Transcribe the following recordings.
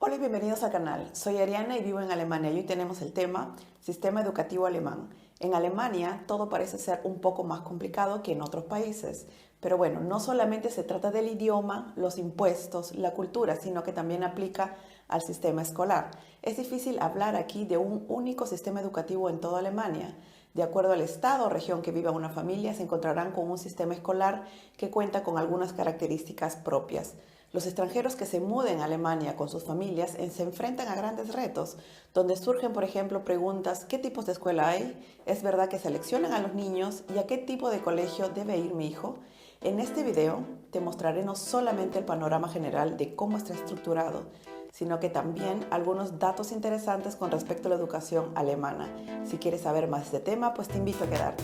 Hola y bienvenidos al canal. Soy Ariana y vivo en Alemania y hoy tenemos el tema Sistema Educativo Alemán. En Alemania todo parece ser un poco más complicado que en otros países, pero bueno, no solamente se trata del idioma, los impuestos, la cultura, sino que también aplica al sistema escolar. Es difícil hablar aquí de un único sistema educativo en toda Alemania. De acuerdo al estado o región que viva una familia, se encontrarán con un sistema escolar que cuenta con algunas características propias. Los extranjeros que se muden a Alemania con sus familias se enfrentan a grandes retos, donde surgen, por ejemplo, preguntas: ¿qué tipos de escuela hay? ¿Es verdad que seleccionan a los niños? ¿Y a qué tipo de colegio debe ir mi hijo? En este video te mostraré no solamente el panorama general de cómo está estructurado, sino que también algunos datos interesantes con respecto a la educación alemana. Si quieres saber más de este tema, pues te invito a quedarte.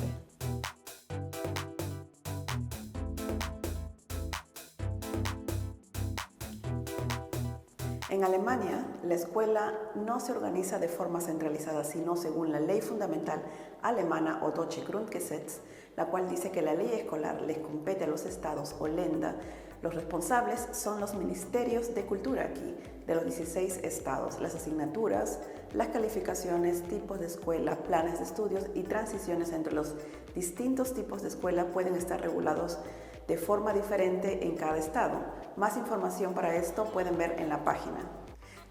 En Alemania, la escuela no se organiza de forma centralizada, sino según la ley fundamental alemana o Deutsche Grundgesetz, la cual dice que la ley escolar les compete a los estados o Länder. Los responsables son los ministerios de cultura aquí, de los 16 estados. Las asignaturas, las calificaciones, tipos de escuela, planes de estudios y transiciones entre los distintos tipos de escuela pueden estar regulados de forma diferente en cada estado. Más información para esto pueden ver en la página.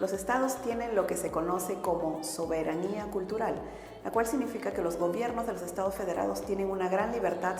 Los estados tienen lo que se conoce como soberanía cultural, la cual significa que los gobiernos de los estados federados tienen una gran libertad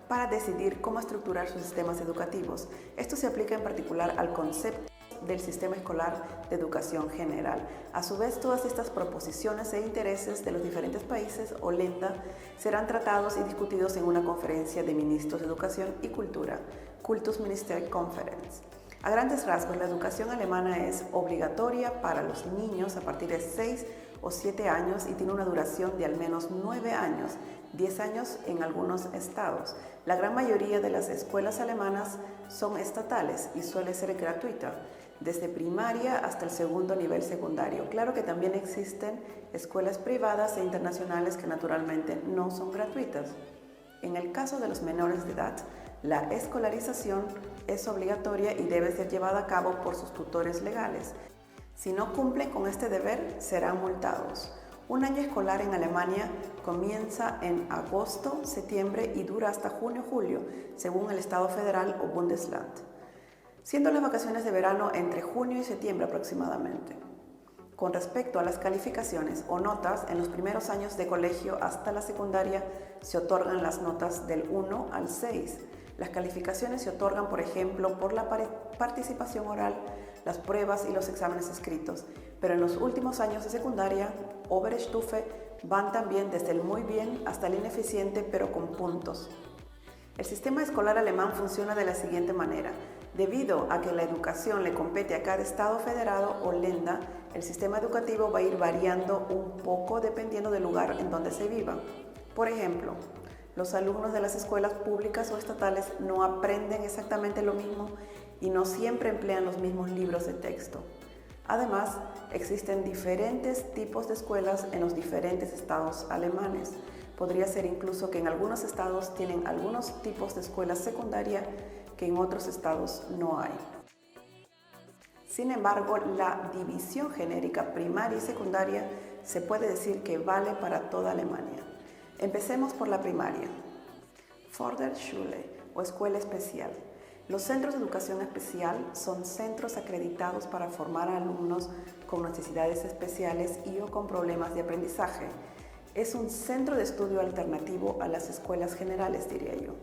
para decidir cómo estructurar sus sistemas educativos. Esto se aplica en particular al concepto del sistema escolar de educación general. A su vez, todas estas proposiciones e intereses de los diferentes países o Länder serán tratados y discutidos en una conferencia de ministros de educación y cultura, Kultusministerkonferenz. A grandes rasgos, la educación alemana es obligatoria para los niños a partir de 6 o 7 años y tiene una duración de al menos 9 años, 10 años en algunos estados. La gran mayoría de las escuelas alemanas son estatales y suele ser gratuita, desde primaria hasta el segundo nivel secundario. Claro que también existen escuelas privadas e internacionales que naturalmente no son gratuitas. En el caso de los menores de edad, la escolarización es obligatoria y debe ser llevada a cabo por sus tutores legales. Si no cumplen con este deber, serán multados. Un año escolar en Alemania comienza en agosto, septiembre y dura hasta junio-julio, según el Estado federal o Bundesland, siendo las vacaciones de verano entre junio y septiembre aproximadamente. Con respecto a las calificaciones o notas, en los primeros años de colegio hasta la secundaria se otorgan las notas del 1 al 6. Las calificaciones se otorgan, por ejemplo, por la participación oral, las pruebas y los exámenes escritos, pero en los últimos años de secundaria, Oberstufe, van también desde el muy bien hasta el ineficiente, pero con puntos. El sistema escolar alemán funciona de la siguiente manera. Debido a que la educación le compete a cada estado federado o Länder, el sistema educativo va a ir variando un poco dependiendo del lugar en donde se viva. Por ejemplo, los alumnos de las escuelas públicas o estatales no aprenden exactamente lo mismo y no siempre emplean los mismos libros de texto. Además, existen diferentes tipos de escuelas en los diferentes estados alemanes. Podría ser incluso que en algunos estados tienen algunos tipos de escuela secundaria que en otros estados no hay. Sin embargo, la división genérica primaria y secundaria se puede decir que vale para toda Alemania. Empecemos por la primaria. Förderschule o escuela especial. Los centros de educación especial son centros acreditados para formar a alumnos con necesidades especiales y o con problemas de aprendizaje. Es un centro de estudio alternativo a las escuelas generales, diría yo.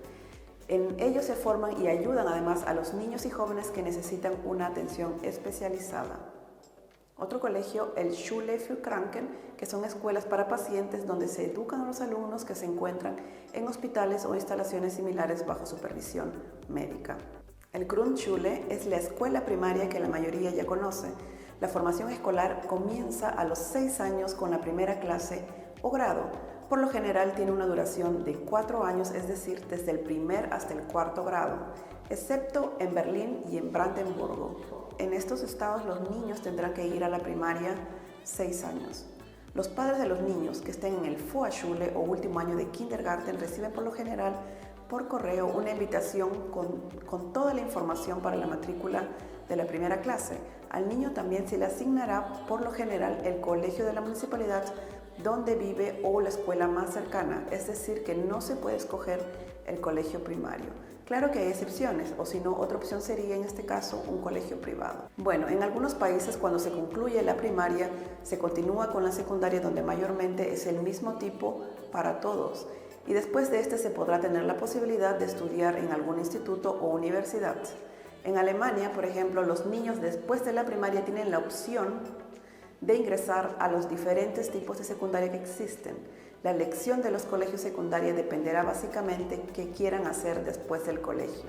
En ellos se forman y ayudan además a los niños y jóvenes que necesitan una atención especializada. Otro colegio, el Schule für Kranken, que son escuelas para pacientes donde se educan a los alumnos que se encuentran en hospitales o instalaciones similares bajo supervisión médica. El Grundschule es la escuela primaria que la mayoría ya conoce. La formación escolar comienza a los 6 años con la primera clase o grado. Por lo general tiene una duración de 4 años, es decir, desde el primer hasta el cuarto grado, excepto en Berlín y en Brandenburgo. En estos estados los niños tendrán que ir a la primaria 6 años. Los padres de los niños que estén en el Vorschule o último año de kindergarten reciben por lo general por correo una invitación con toda la información para la matrícula de la primera clase. Al niño también se le asignará por lo general el colegio de la municipalidad donde vive o la escuela más cercana, es decir, que no se puede escoger el colegio primario. Claro que hay excepciones, o si no, otra opción sería en este caso un colegio privado. Bueno, en algunos países cuando se concluye la primaria se continúa con la secundaria, donde mayormente es el mismo tipo para todos, y después de este se podrá tener la posibilidad de estudiar en algún instituto o universidad. En Alemania, por ejemplo, los niños después de la primaria tienen la opción de ingresar a los diferentes tipos de secundaria que existen. La elección de los colegios secundarios dependerá básicamente qué quieran hacer después del colegio.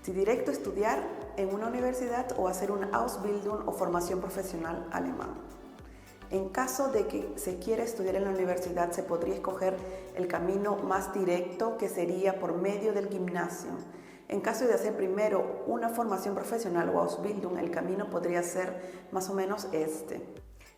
Si directo estudiar en una universidad o hacer una Ausbildung o formación profesional alemán. En caso de que se quiera estudiar en la universidad, se podría escoger el camino más directo, que sería por medio del gimnasio. En caso de hacer primero una formación profesional o Ausbildung, el camino podría ser más o menos este.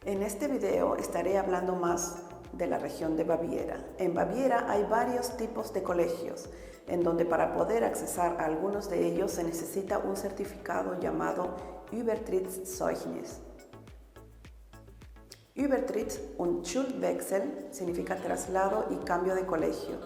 En este video estaré hablando más de la región de Baviera. En Baviera hay varios tipos de colegios, en donde para poder accesar a algunos de ellos se necesita un certificado llamado Übertrittszeugnis. Übertritt und Schulwechsel significa traslado y cambio de colegio.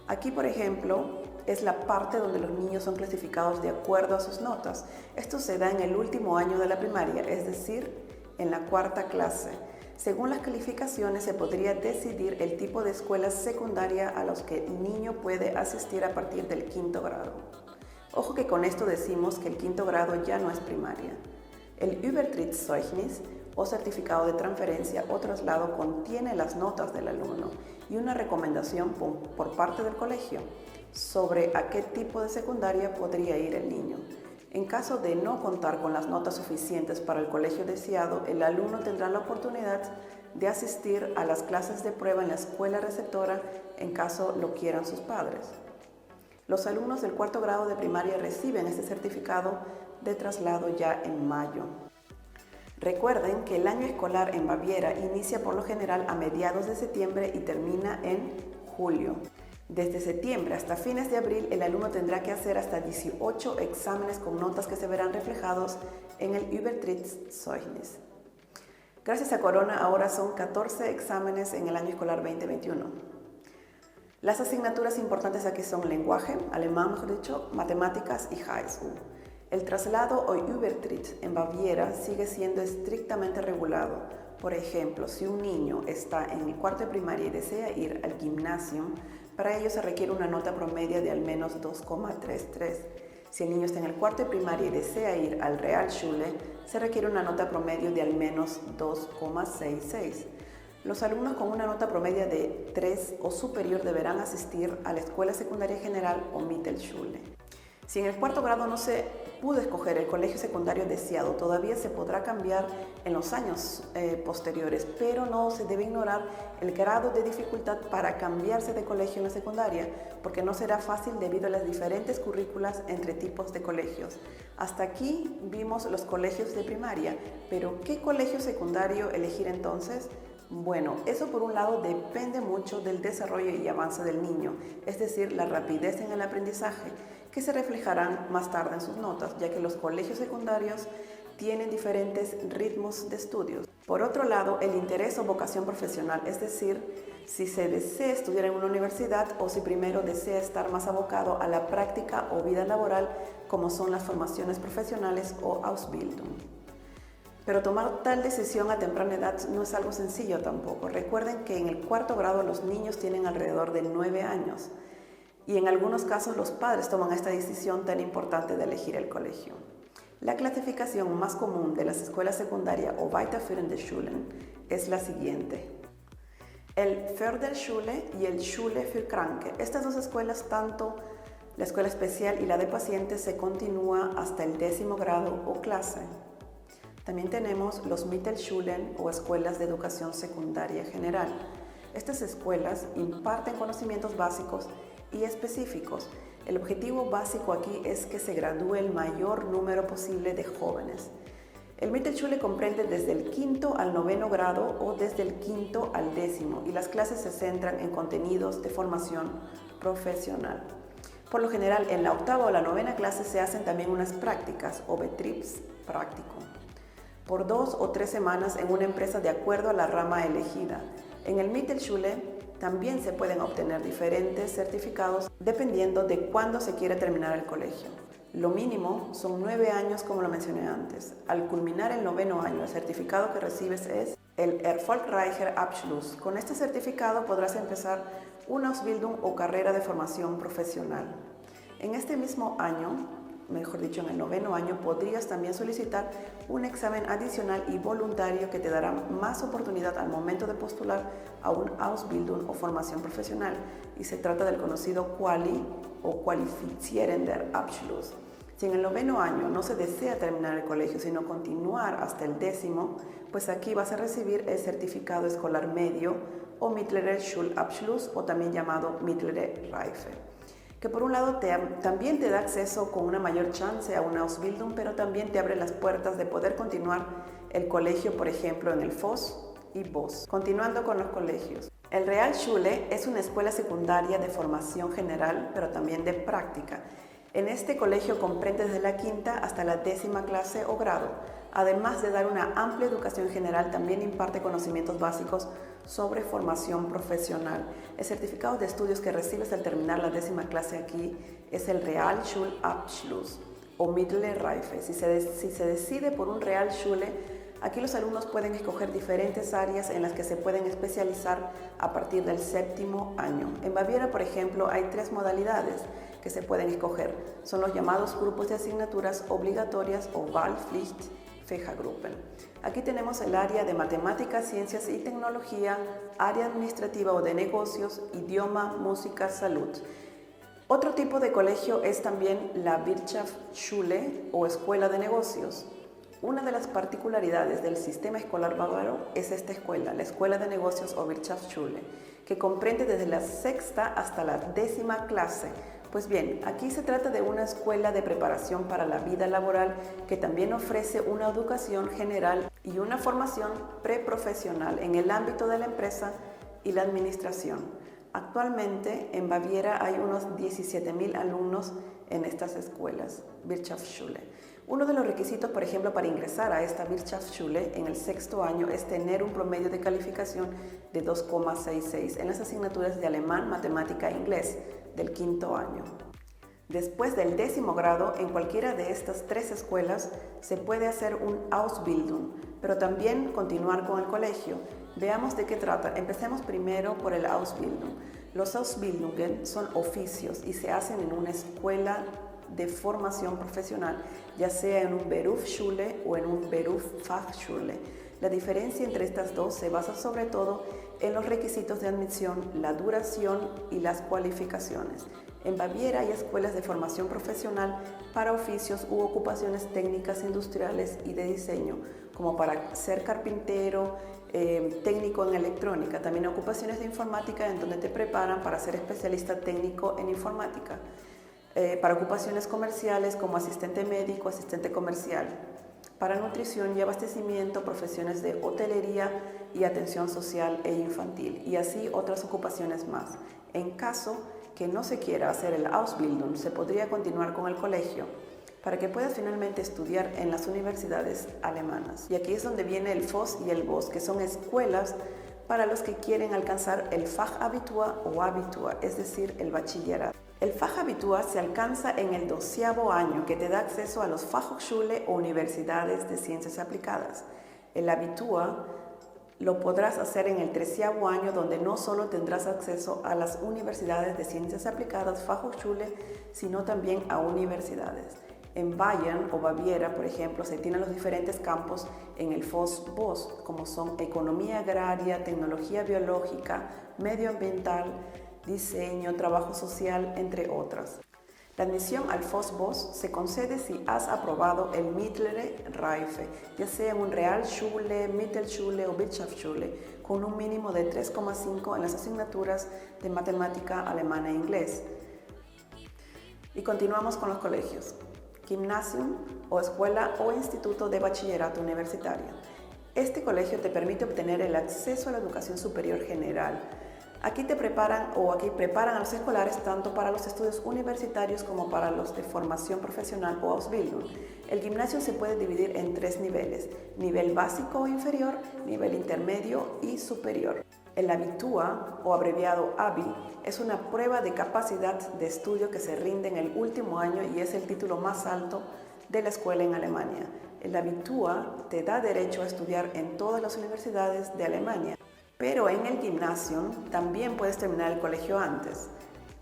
Aquí, por ejemplo, es la parte donde los niños son clasificados de acuerdo a sus notas. Esto se da en el último año de la primaria, es decir, en la cuarta clase. Según las calificaciones se podría decidir el tipo de escuela secundaria a los que el niño puede asistir a partir del quinto grado. Ojo que con esto decimos que el quinto grado ya no es primaria. El Übertrittszeugnis o certificado de transferencia o traslado contiene las notas del alumno y una recomendación por parte del colegio sobre a qué tipo de secundaria podría ir el niño. En caso de no contar con las notas suficientes para el colegio deseado, el alumno tendrá la oportunidad de asistir a las clases de prueba en la escuela receptora en caso lo quieran sus padres. Los alumnos del cuarto grado de primaria reciben este certificado de traslado ya en mayo. Recuerden que el año escolar en Baviera inicia por lo general a mediados de septiembre y termina en julio. Desde septiembre hasta fines de abril, el alumno tendrá que hacer hasta 18 exámenes con notas que se verán reflejados en el Übertrittszeugnis. Gracias a Corona, ahora son 14 exámenes en el año escolar 2021. Las asignaturas importantes aquí son lenguaje, alemán mejor dicho, matemáticas y HSU. El traslado o Übertritt en Baviera sigue siendo estrictamente regulado. Por ejemplo, si un niño está en el cuarto de primaria y desea ir al gimnasio, para ello se requiere una nota promedio de al menos 2,33. Si el niño está en el cuarto de primaria y desea ir al Realschule, se requiere una nota promedio de al menos 2,66. Los alumnos con una nota promedio de 3 o superior deberán asistir a la escuela secundaria general o Mittelschule. Si en el cuarto grado no se pudo escoger el colegio secundario deseado, todavía se podrá cambiar en los años posteriores, pero no se debe ignorar el grado de dificultad para cambiarse de colegio en la secundaria, porque no será fácil debido a las diferentes currículas entre tipos de colegios. Hasta aquí vimos los colegios de primaria, pero ¿qué colegio secundario elegir entonces? Bueno, eso por un lado depende mucho del desarrollo y avance del niño, es decir, la rapidez en el aprendizaje, que se reflejarán más tarde en sus notas, ya que los colegios secundarios tienen diferentes ritmos de estudios. Por otro lado, el interés o vocación profesional, es decir, si se desea estudiar en una universidad o si primero desea estar más abocado a la práctica o vida laboral, como son las formaciones profesionales o Ausbildung. Pero tomar tal decisión a temprana edad no es algo sencillo tampoco. Recuerden que en el cuarto grado los niños tienen alrededor de 9 años y en algunos casos los padres toman esta decisión tan importante de elegir el colegio. La clasificación más común de las escuelas secundarias o Weiterführende Schulen es la siguiente: el Förderschule y el Schule für Kranke. Estas dos escuelas, tanto la escuela especial y la de pacientes, se continúa hasta el 10º grado o clase. También tenemos los Mittelschulen o escuelas de educación secundaria general. Estas escuelas imparten conocimientos básicos y específicos. El objetivo básico aquí es que se gradúe el mayor número posible de jóvenes. El Mittelschule comprende desde el 5º al 9º grado o desde el 5º al 10º y las clases se centran en contenidos de formación profesional. Por lo general, en la octava o la novena clase se hacen también unas prácticas o Betriebs práctico por 2 o 3 semanas en una empresa de acuerdo a la rama elegida. En el Mittelschule también se pueden obtener diferentes certificados dependiendo de cuándo se quiere terminar el colegio. Lo mínimo son 9 años como lo mencioné antes. Al culminar el 9º año, el certificado que recibes es el Erfolgreicher Abschluss. Con este certificado podrás empezar una Ausbildung o carrera de formación profesional. En este mismo año, mejor dicho, en el 9º año, podrías también solicitar un examen adicional y voluntario que te dará más oportunidad al momento de postular a un Ausbildung o formación profesional. Y se trata del conocido Quali o Qualifizierender Abschluss. Si en el 9º año no se desea terminar el colegio, sino continuar hasta el 10º, pues aquí vas a recibir el certificado escolar medio o Mittlerer Schulabschluss o también llamado Mittlere Reife, que por un lado también te da acceso con una mayor chance a una Ausbildung, pero también te abre las puertas de poder continuar el colegio, por ejemplo, en el FOS y BOS. Continuando con los colegios. El Realschule es una escuela secundaria de formación general, pero también de práctica. En este colegio comprende desde la quinta hasta la 10ª clase o grado. Además de dar una amplia educación general, también imparte conocimientos básicos sobre formación profesional. El certificado de estudios que recibes al terminar la 10ª clase aquí es el Realschulabschluss o Mittlere Reife. Si se decide por un Realschule, aquí los alumnos pueden escoger diferentes áreas en las que se pueden especializar a partir del 7º año. En Baviera, por ejemplo, hay 3 modalidades que se pueden escoger. Son los llamados grupos de asignaturas obligatorias o Wahlpflicht-Fächergruppen. Aquí tenemos el área de matemáticas, ciencias y tecnología, área administrativa o de negocios, idioma, música, salud. Otro tipo de colegio es también la Wirtschaftsschule o escuela de negocios. Una de las particularidades del sistema escolar bávaro es esta escuela, la Escuela de Negocios o Wirtschaftsschule, que comprende desde la 6ª hasta la 10ª clase. Pues bien, aquí se trata de una escuela de preparación para la vida laboral que también ofrece una educación general y una formación preprofesional en el ámbito de la empresa y la administración. Actualmente en Baviera hay unos 17.000 alumnos en estas escuelas, Wirtschaftsschule. Uno de los requisitos, por ejemplo, para ingresar a esta Wirtschaftsschule en el 6º año es tener un promedio de calificación de 2,66 en las asignaturas de alemán, matemática e inglés del 5º año. Después del 10º grado, en cualquiera de estas 3 escuelas se puede hacer un Ausbildung, pero también continuar con el colegio. Veamos de qué trata. Empecemos primero por el Ausbildung. Los Ausbildungen son oficios y se hacen en una escuela de formación profesional, ya sea en un Berufsschule o en un Berufsfachschule. La diferencia entre estas dos se basa sobre todo en los requisitos de admisión, la duración y las cualificaciones. En Baviera hay escuelas de formación profesional para oficios u ocupaciones técnicas industriales y de diseño, como para ser carpintero, técnico en electrónica. También ocupaciones de informática en donde te preparan para ser especialista técnico en informática. Para ocupaciones comerciales como asistente médico, asistente comercial. Para nutrición y abastecimiento, profesiones de hotelería y atención social e infantil, y así otras ocupaciones más. En caso que no se quiera hacer el Ausbildung, se podría continuar con el colegio para que puedas finalmente estudiar en las universidades alemanas. Y aquí es donde viene el FOS y el BOS, que son escuelas para los que quieren alcanzar el Fachabitur o Abitur, es decir, el bachillerato. El Fachabitur se alcanza en el 12º año, que te da acceso a los Fachhochschule o universidades de ciencias aplicadas. El Abitur lo podrás hacer en el 13º año, donde no solo tendrás acceso a las universidades de ciencias aplicadas, Fachhochschule, sino también a universidades. En Bayern o Baviera, por ejemplo, se tienen los diferentes campos en el FOS-BOS, como son economía agraria, tecnología biológica, medioambiental, diseño, trabajo social, entre otras. La admisión al FOS-BOS se concede si has aprobado el Mittlere Reife, ya sea en un Realschule, Mittelschule o Wirtschaftsschule, con un mínimo de 3,5 en las asignaturas de matemática, alemán e inglés. Y continuamos con los colegios. Gymnasium o escuela o instituto de bachillerato universitario. Este colegio te permite obtener el acceso a la educación superior general. Aquí preparan a los escolares tanto para los estudios universitarios como para los de formación profesional o Ausbildung. El gimnasio se puede dividir en 3 niveles: nivel básico o inferior, nivel intermedio y superior. El Abitur, o abreviado ABI, es una prueba de capacidad de estudio que se rinde en el último año y es el título más alto de la escuela en Alemania. El Abitur te da derecho a estudiar en todas las universidades de Alemania. Pero en el gimnasio también puedes terminar el colegio antes.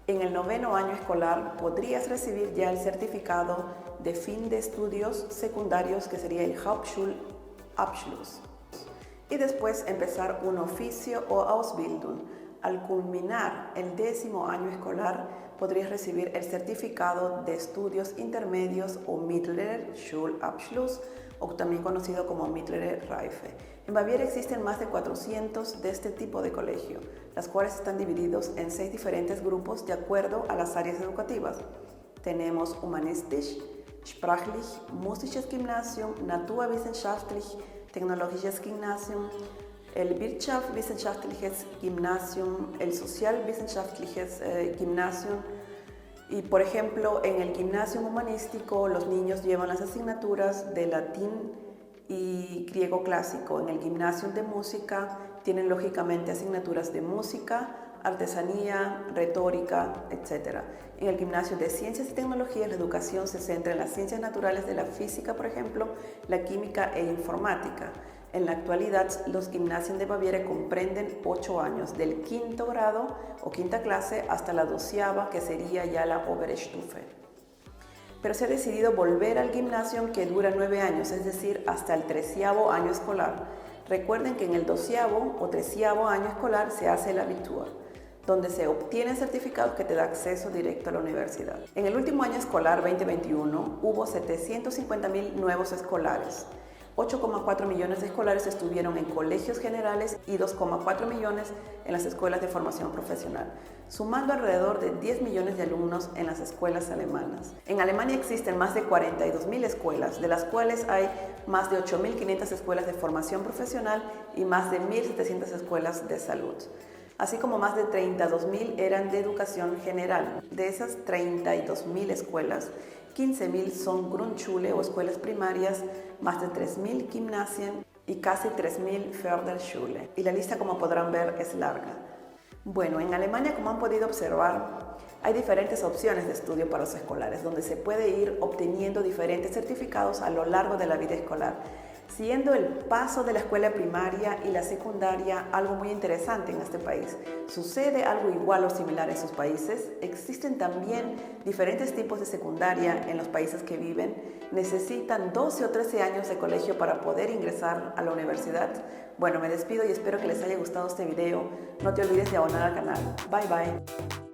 En el 9º año escolar podrías recibir ya el certificado de fin de estudios secundarios, que sería el Hauptschulabschluss, y después empezar un oficio o Ausbildung. Al culminar el 10º año escolar podrías recibir el certificado de estudios intermedios o Mittlerer Schulabschluss, o también conocido como Mittlere Reife. En Baviera existen más de 400 de este tipo de colegio, las cuales están divididos en 6 diferentes grupos de acuerdo a las áreas educativas. Tenemos Humanistisch, Sprachlich, Musisches Gymnasium, Naturwissenschaftlich, Technologisches Gymnasium, el Wirtschaftswissenschaftliches Gymnasium, el Sozialwissenschaftliches Gymnasium. Y por ejemplo, en el gimnasio humanístico los niños llevan las asignaturas de latín y griego clásico. En el gimnasio de música tienen lógicamente asignaturas de música, artesanía, retórica, etc. En el gimnasio de ciencias y tecnologías la educación se centra en las ciencias naturales de la física, por ejemplo, la química e informática. En la actualidad, los gimnasios de Baviera comprenden 8 años, del 5º grado o 5ª clase hasta la 12ª, que sería ya la Oberstufe. Pero se ha decidido volver al gimnasio, que dura 9 años, es decir, hasta el 13º año escolar. Recuerden que en el 12º o 13º año escolar se hace el Abitur, donde se obtienen certificados que te da acceso directo a la universidad. En el último año escolar 2021 hubo 750.000 nuevos escolares. 8,4 millones de escolares estuvieron en colegios generales y 2,4 millones en las escuelas de formación profesional, sumando alrededor de 10 millones de alumnos en las escuelas alemanas. En Alemania existen más de 42.000 escuelas, de las cuales hay más de 8.500 escuelas de formación profesional y más de 1.700 escuelas de salud, así como más de 32.000 eran de educación general. De esas 32.000 escuelas, 15.000 son Grundschule o escuelas primarias, más de 3.000 Gymnasien y casi 3.000 Förderschule. Y la lista, como podrán ver, es larga. Bueno, en Alemania, como han podido observar, hay diferentes opciones de estudio para los escolares, donde se puede ir obteniendo diferentes certificados a lo largo de la vida escolar, siendo el paso de la escuela primaria y la secundaria algo muy interesante en este país. ¿Sucede algo igual o similar en sus países? ¿Existen también diferentes tipos de secundaria en los países que viven? ¿Necesitan 12 o 13 años de colegio para poder ingresar a la universidad? Bueno, me despido y espero que les haya gustado este video. No te olvides de abonar al canal. Bye bye.